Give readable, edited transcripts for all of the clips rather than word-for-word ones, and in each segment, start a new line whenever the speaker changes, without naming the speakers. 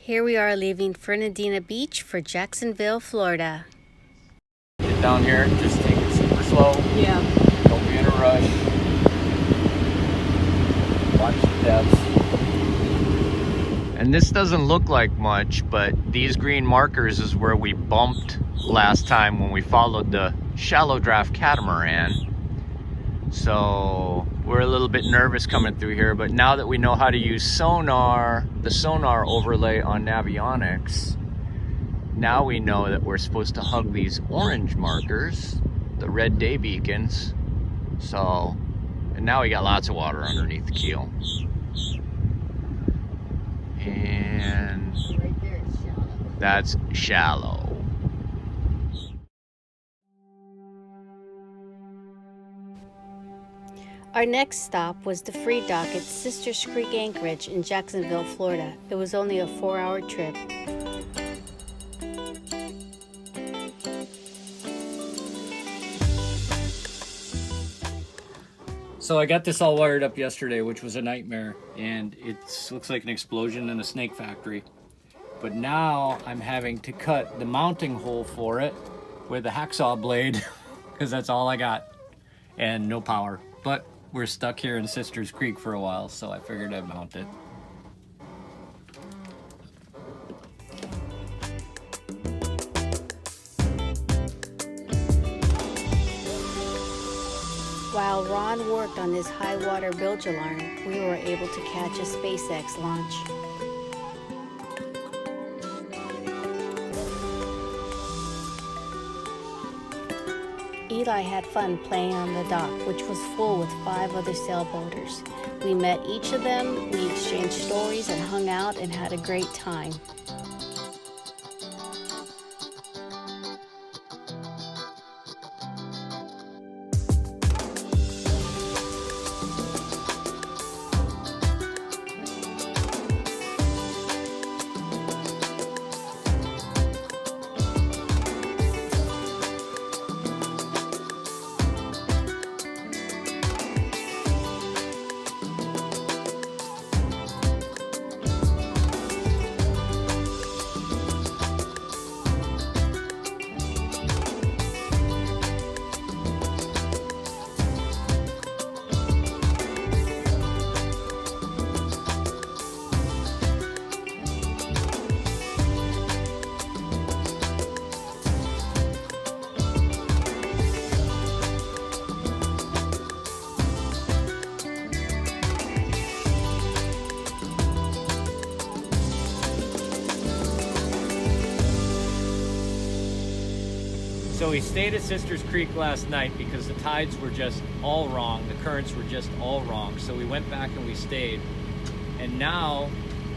Here we are leaving Fernadina Beach for Jacksonville, Florida.
Get down here, just take it super slow.
Yeah.
Don't be in a rush. Watch the depths. And this doesn't look like much, but these green markers is where we bumped last time when we followed the shallow draft catamaran. So we're a little bit nervous coming through here, but now that we know how to use sonar, the sonar overlay on Navionics, now we know that we're supposed to hug these orange markers, the red day beacons. So, and now we got lots of water underneath the keel. And that's shallow.
Our next stop was the free dock at Sisters Creek Anchorage in Jacksonville, Florida. It was only a 4-hour trip.
So I got this all wired up yesterday, which was a nightmare, and it looks like an explosion in a snake factory. But now I'm having to cut the mounting hole for it with a hacksaw blade, because that's all I got, and no power. But we're stuck here in Sisters Creek for a while, so I figured I'd mount it.
While Ron worked on his high water bilge alarm, we were able to catch a SpaceX launch. Eli had fun playing on the dock, which was full with 5 other sailboaters. We met each of them, we exchanged stories and hung out and had a great time.
So we stayed at Sisters Creek last night because the tides were just all wrong. The currents were just all wrong. So we went back and we stayed. And now,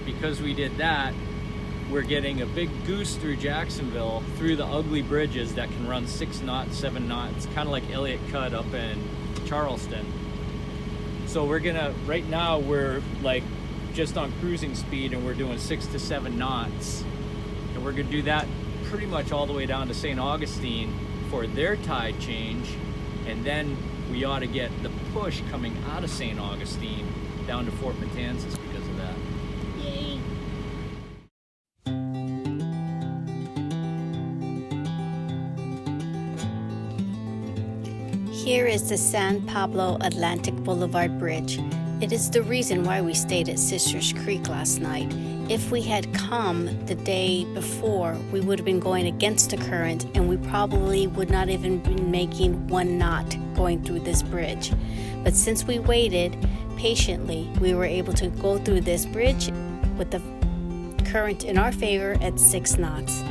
because we did that, we're getting a big goose through Jacksonville, through the ugly bridges that can run 6 knots, 7 knots, kind of like Elliott Cut up in Charleston. So we're gonna, right now we're like just on cruising speed and we're doing 6 to 7 knots. And we're gonna do that pretty much all the way down to St. Augustine for their tide change, and then we ought to get the push coming out of St. Augustine down to Fort Matanzas because of that.
Yay! Here is the San Pablo Atlantic Boulevard Bridge. It is the reason why we stayed at Sisters Creek last night. If we had come the day before, we would have been going against the current and we probably would not even be making 1 knot going through this bridge. But since we waited patiently, we were able to go through this bridge with the current in our favor at 6 knots.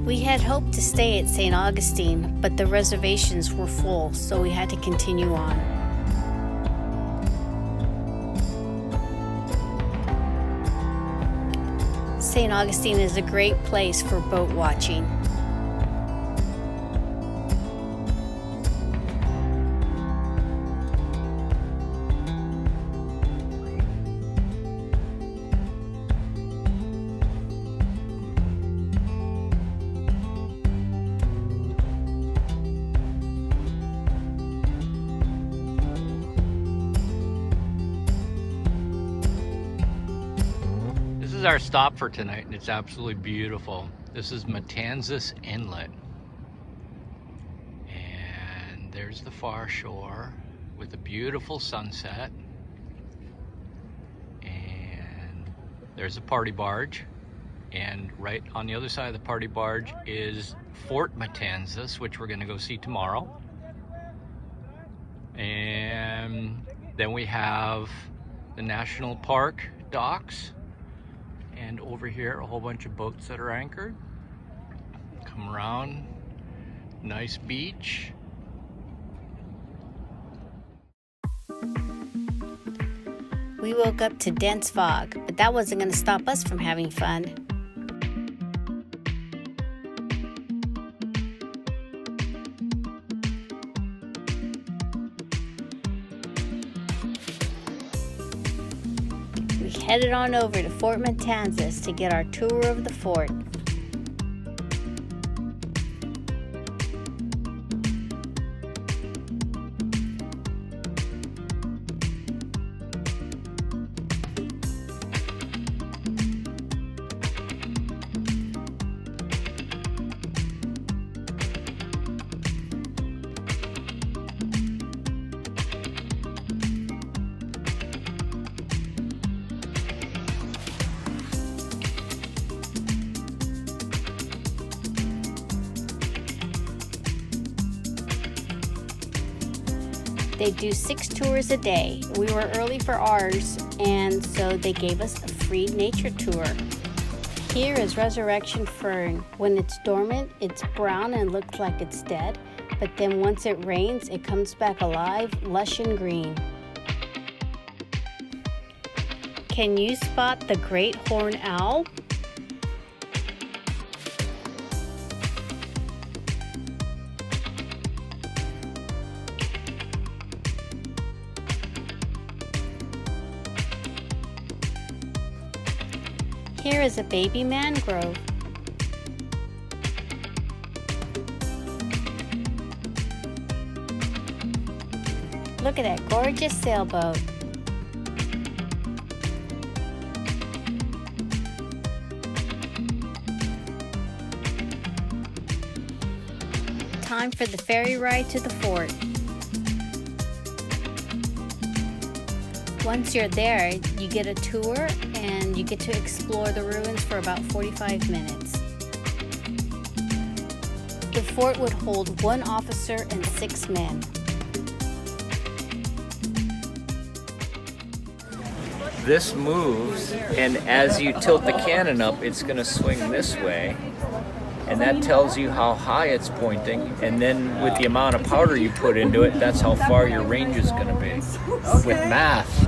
We had hoped to stay at St. Augustine, but the reservations were full, so we had to continue on. St. Augustine is a great place for boat watching.
This is our stop for tonight, and it's absolutely beautiful. This is Matanzas Inlet. And there's the far shore with a beautiful sunset. And there's a party barge. And right on the other side of the party barge is Fort Matanzas, which we're going to go see tomorrow. And then we have the National Park docks. And over here, a whole bunch of boats that are anchored. Come around, nice beach.
We woke up to dense fog, but that wasn't going to stop us from having fun. We headed on over to Fort Matanzas to get our tour of the fort. They do 6 tours a day. We were early for ours, and so they gave us a free nature tour. Here is resurrection fern. When it's dormant, it's brown and looks like it's dead, but then once it rains, it comes back alive, lush and green. Can you spot the great horned owl? Here is a baby mangrove. Look at that gorgeous sailboat. Time for the ferry ride to the fort. Once you're there, you get a tour and you get to explore the ruins for about 45 minutes. The fort would hold 1 officer and 6 men.
This moves, and as you tilt the cannon up, it's going to swing this way. And that tells you how high it's pointing, and then with the amount of powder you put into it, that's how far your range is going to be. With math.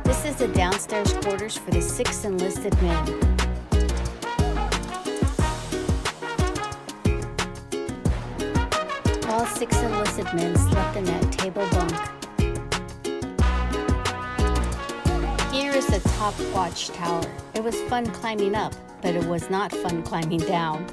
This is the downstairs quarters for the 6 enlisted men. All 6 enlisted men slept in that table bunk. Here is the top watchtower. It was fun climbing up, but it was not fun climbing down.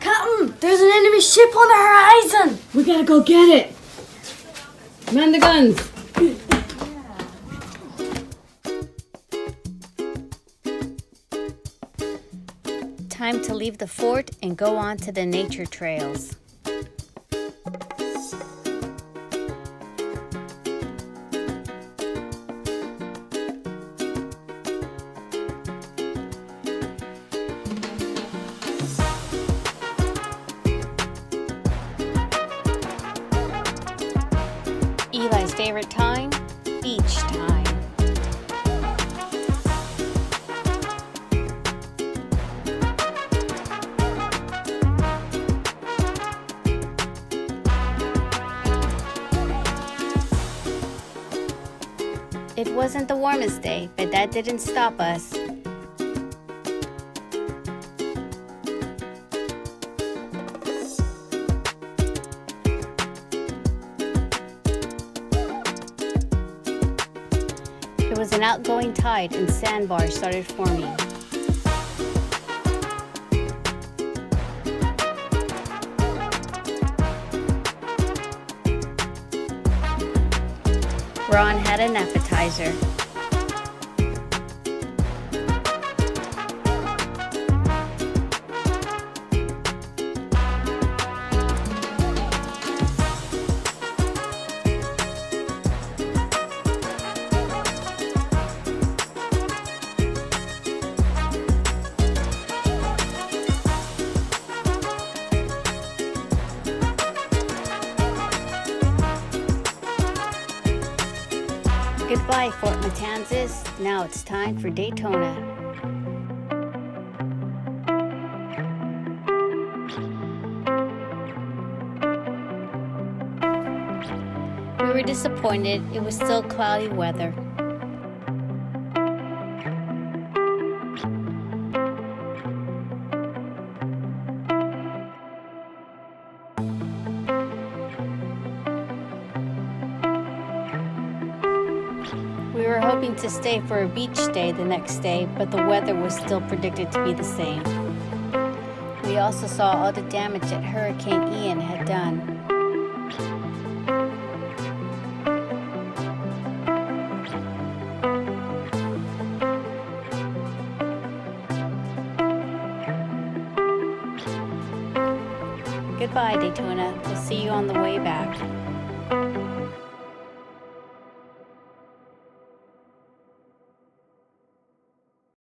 Captain, there's an enemy ship on the horizon!
We gotta go get it.
Man the guns.
Time to leave the fort and go on to the nature trails. Eli's favorite time? Beach time. It wasn't the warmest day, but that didn't stop us. There was an outgoing tide and sandbars started forming. Ron had an appetizer. Goodbye, Fort Matanzas. Now it's time for Daytona. We were disappointed. It was still cloudy weather. We were hoping to stay for a beach day the next day, but the weather was still predicted to be the same. We also saw all the damage that Hurricane Ian had done. Goodbye, Daytona. We'll see you on the way back.